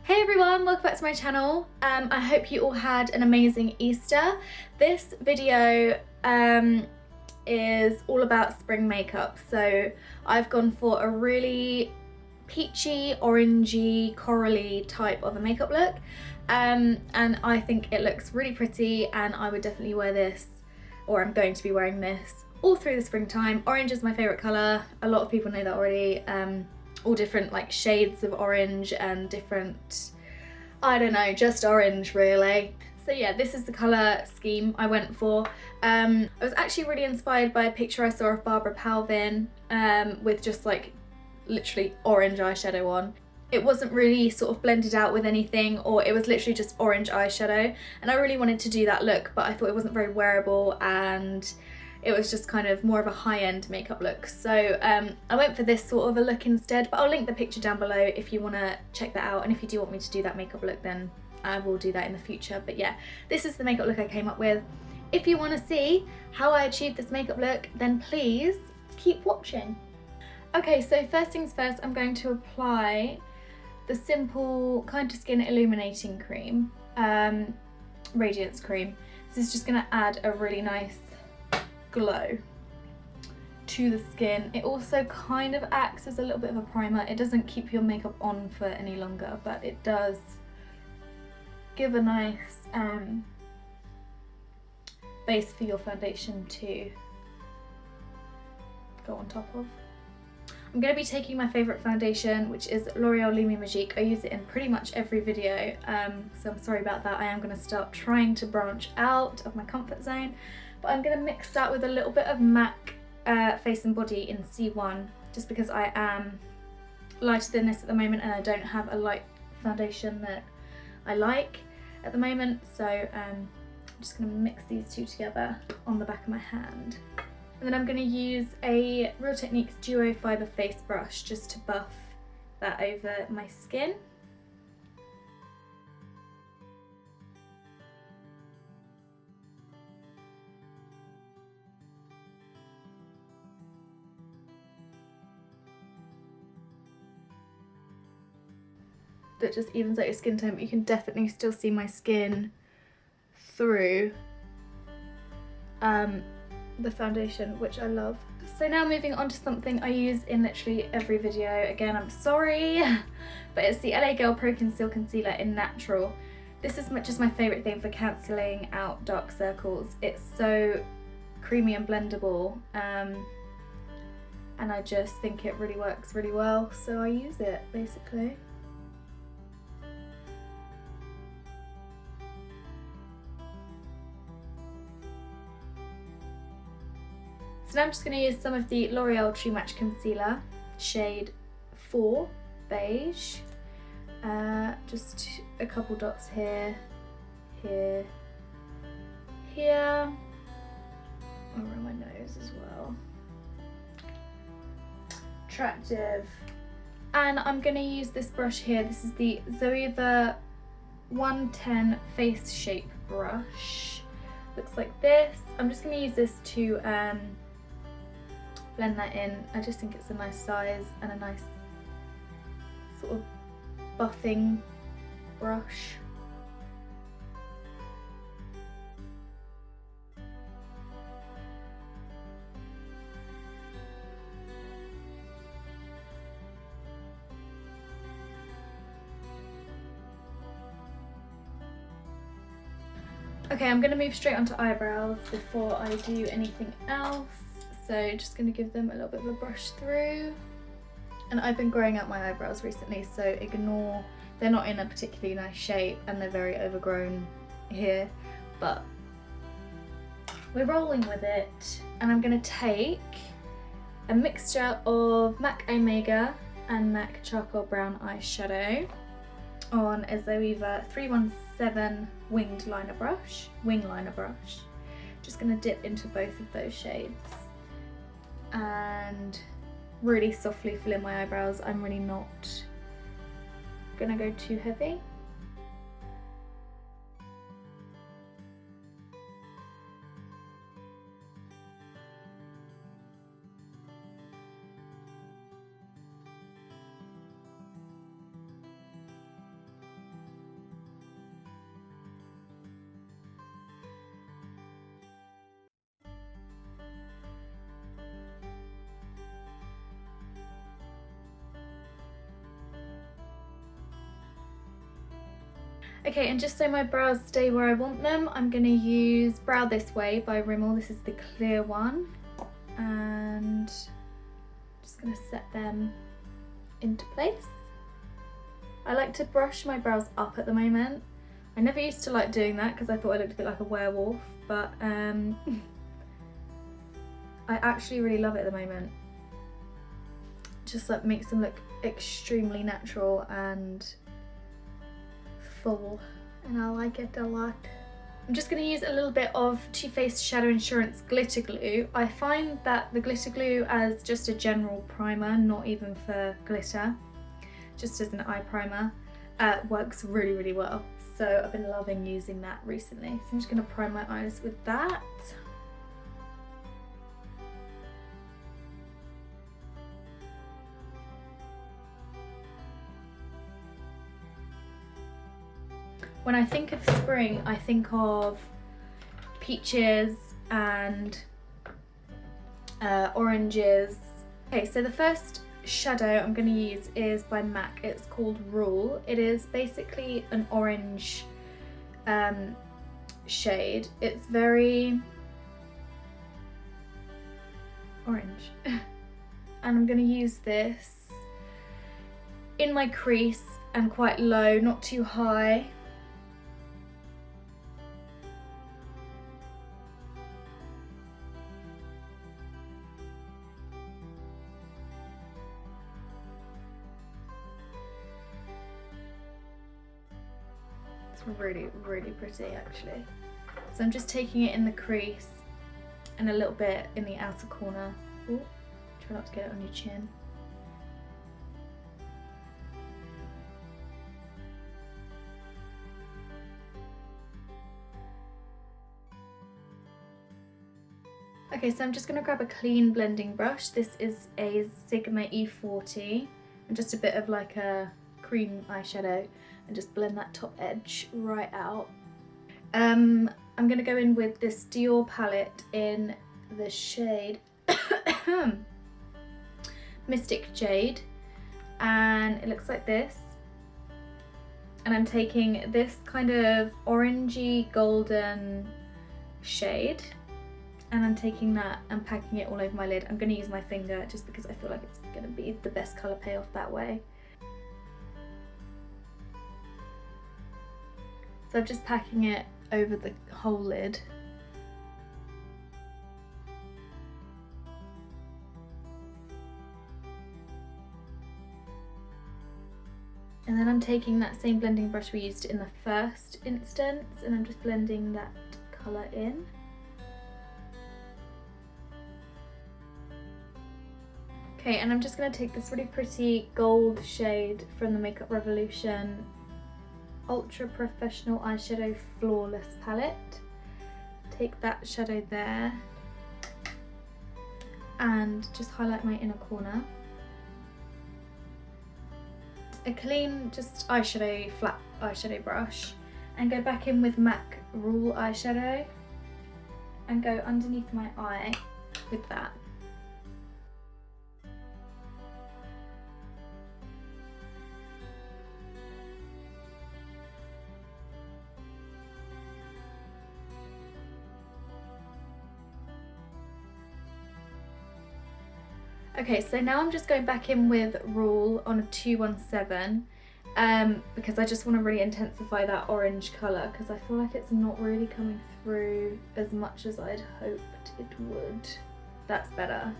Hey everyone, welcome back to my channel. I hope you all had an amazing Easter. This video is all about spring makeup. So I've gone for a really peachy, orangey, corally type of a makeup look. And I think it looks really pretty and I would definitely wear this, or I'm going to be wearing this all through the springtime. Orange is my favourite colour. A lot of people know that already. All different like shades of orange and different, I don't know, just orange really. So yeah, this is the colour scheme I went for. I was actually really inspired by a picture I saw of Barbara Palvin with just like literally orange eyeshadow on. It wasn't really sort of blended out with anything, or it was literally just orange eyeshadow, and I really wanted to do that look, but I thought it wasn't very wearable and it was just kind of more of a high-end makeup look. So I went for this sort of a look instead, but I'll link the picture down below if you want to check that out, and if you do want me to do that makeup look, then I will do that in the future. But yeah, this is the makeup look I came up with. If you want to see how I achieved this makeup look, then please keep watching. Okay, so first things first, I'm going to apply the simple Kind to Skin Illuminating Cream, Radiance Cream. This is just going to add a really nice glow to the skin. It also kind of acts as a little bit of a primer. It doesn't keep your makeup on for any longer, but it does give a nice base for your foundation to go on top of. I'm going to be taking my favourite foundation, which is L'Oreal Lumi Magique. I use it in pretty much every video, so I'm sorry about that. I am going to start trying to branch out of my comfort zone, but I'm going to mix that with a little bit of MAC Face and Body in C1, just because I am lighter than this at the moment and I don't have a light foundation that I like at the moment. So I'm just going to mix these two together on the back of my hand. And then I'm going to use a Real Techniques Duo Fibre Face Brush just to buff that over my skin. That just evens out your skin tone, but you can definitely still see my skin through the foundation, which I love. So now moving on to something I use in literally every video. Again, I'm sorry, but it's the LA Girl Pro Conceal Concealer in Natural. This is just my favourite thing for cancelling out dark circles. It's so creamy and blendable, and I just think it really works really well, so I use it basically. So now I'm just going to use some of the L'Oreal True Match Concealer, shade 4, Beige. Just a couple dots here, here, here, around my nose as well. Attractive. And I'm going to use this brush here. This is the Zoeva 110 Face Shape Brush. Looks like this. I'm just going to use this to blend that in. I just think it's a nice size and a nice sort of buffing brush. Okay, I'm going to move straight onto eyebrows before I do anything else. So just going to give them a little bit of a brush through. And I've been growing out my eyebrows recently, so ignore, they're not in a particularly nice shape and they're very overgrown here, but we're rolling with it. And I'm going to take a mixture of MAC Omega and MAC Charcoal Brown eyeshadow on a Zoeva 317 wing liner brush. Just going to dip into both of those shades and really softly fill in my eyebrows. I'm really not gonna go too heavy. Okay, and just so my brows stay where I want them, I'm going to use Brow This Way by Rimmel. This is the clear one. And just going to set them into place. I like to brush my brows up at the moment. I never used to like doing that because I thought I looked a bit like a werewolf, but I actually really love it at the moment. Just like makes them look extremely natural and full, and I like it a lot. I'm just going to use a little bit of Too Faced Shadow Insurance glitter glue. I find that the glitter glue as just a general primer, not even for glitter, just as an eye primer, works really, really well. So I've been loving using that recently. So I'm just going to prime my eyes with that. When I think of spring, I think of peaches and oranges. Okay, so the first shadow I'm going to use is by MAC. It's called Rule. It is basically an orange shade. It's very orange. And I'm going to use this in my crease and quite low, not too high. Really, really pretty actually. So I'm just taking it in the crease and a little bit in the outer corner. Ooh, try not to get it on your chin. Okay, so I'm just going to grab a clean blending brush. This is a Sigma E40 and just a bit of like a cream eyeshadow, and just blend that top edge right out. I'm going to go in with this Dior palette in the shade Mystic Jade, and it looks like this. And I'm taking this kind of orangey golden shade, and I'm taking that and packing it all over my lid. I'm going to use my finger just because I feel like it's going to be the best colour payoff that way. So I'm just packing it over the whole lid. And then I'm taking that same blending brush we used in the first instance, and I'm just blending that colour in. Okay, and I'm just going to take this really pretty gold shade from the Makeup Revolution Ultra Professional Eyeshadow Flawless palette. Take that shadow there and just highlight my inner corner. A clean just eyeshadow, flat eyeshadow brush, and go back in with MAC Rule eyeshadow and go underneath my eye with that. Okay, so now I'm just going back in with Rule on a 217 because I just want to really intensify that orange colour, because I feel like it's not really coming through as much as I'd hoped it would. That's better.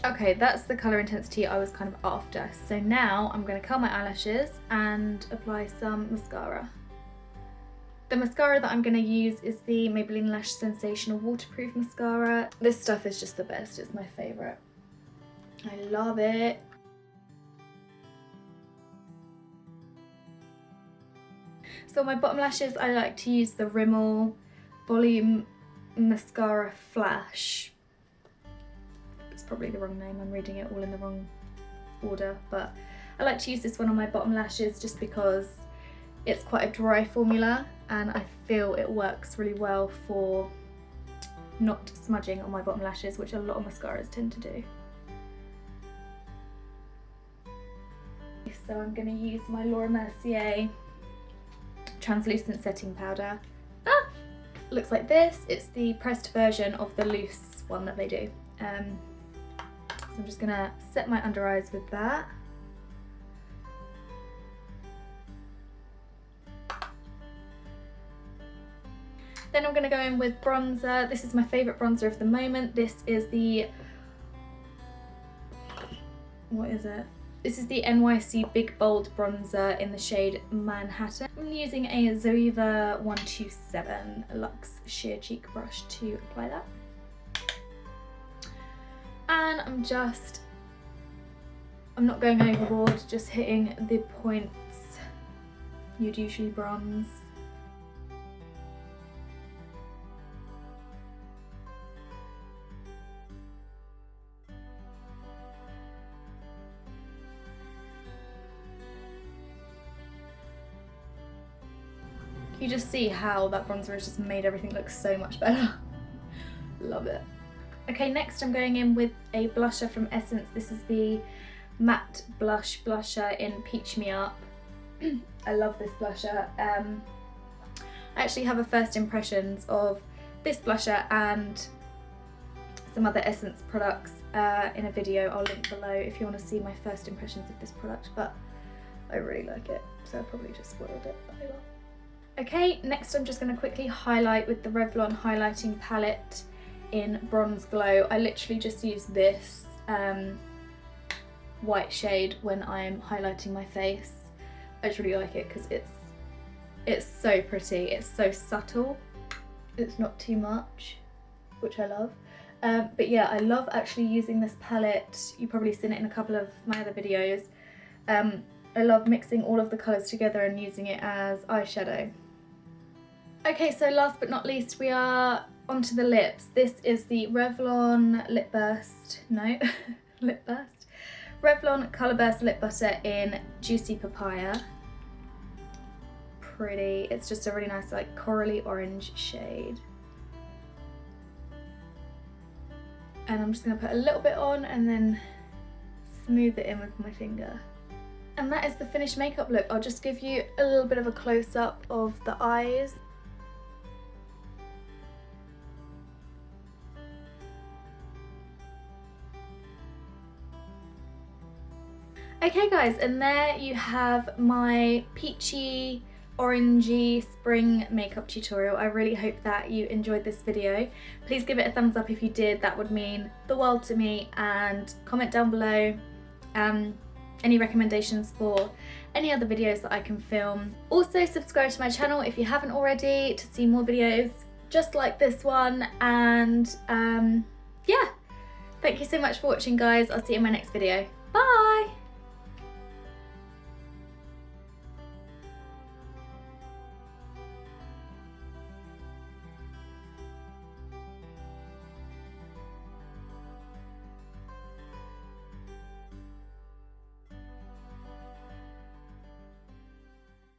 Okay, that's the colour intensity I was kind of after. So now I'm going to curl my eyelashes and apply some mascara. The mascara that I'm going to use is the Maybelline Lash Sensational Waterproof Mascara. This stuff is just the best, it's my favourite. I love it. So my bottom lashes, I like to use the Rimmel Volume Flash. It's probably the wrong name, I'm reading it all in the wrong order, but I like to use this one on my bottom lashes just because it's quite a dry formula and I feel it works really well for not smudging on my bottom lashes, which a lot of mascaras tend to do. So I'm going to use my Laura Mercier translucent setting powder. Looks like this. It's the pressed version of the loose one that they do. So I'm just going to set my under eyes with that. Then I'm going to go in with bronzer. This is my favourite bronzer of the moment. This is the, what is it? This is the NYC Big Bold Bronzer in the shade ManhaTan. I'm using a Zoeva 127 Luxe Sheer Cheek brush to apply that. And I'm not going overboard, just hitting the points you'd usually bronze. You just see how that bronzer has just made everything look so much better. Love it. Okay, next I'm going in with a blusher from Essence. This is the Matte Blush Blusher in Peach Me Up. I love this blusher. I actually have a first impressions of this blusher and some other Essence products in a video I'll link below if you want to see my first impressions of this product, but I really like it, so I probably just spoiled it, but I will. Okay, next I'm just going to quickly highlight with the Revlon highlighting palette in Bronze Glow. I literally just use this white shade when I'm highlighting my face. I just really like it because it's so pretty, it's so subtle, it's not too much, which I love. But yeah, I love actually using this palette. You've probably seen it in a couple of my other videos. I love mixing all of the colours together and using it as eyeshadow. Okay, so last but not least, we are onto the lips. This is the Revlon Revlon Colourburst Lip Butter in Juicy Papaya. Pretty. It's just a really nice, like, corally orange shade. And I'm just going to put a little bit on and then smooth it in with my finger. And that is the finished makeup look. I'll just give you a little bit of a close-up of the eyes. Okay guys, and there you have my peachy, orangey spring makeup tutorial. I really hope that you enjoyed this video. Please give it a thumbs up if you did, that would mean the world to me, and comment down below any recommendations for any other videos that I can film. Also subscribe to my channel if you haven't already to see more videos just like this one, and yeah, thank you so much for watching guys. I'll see you in my next video. Bye!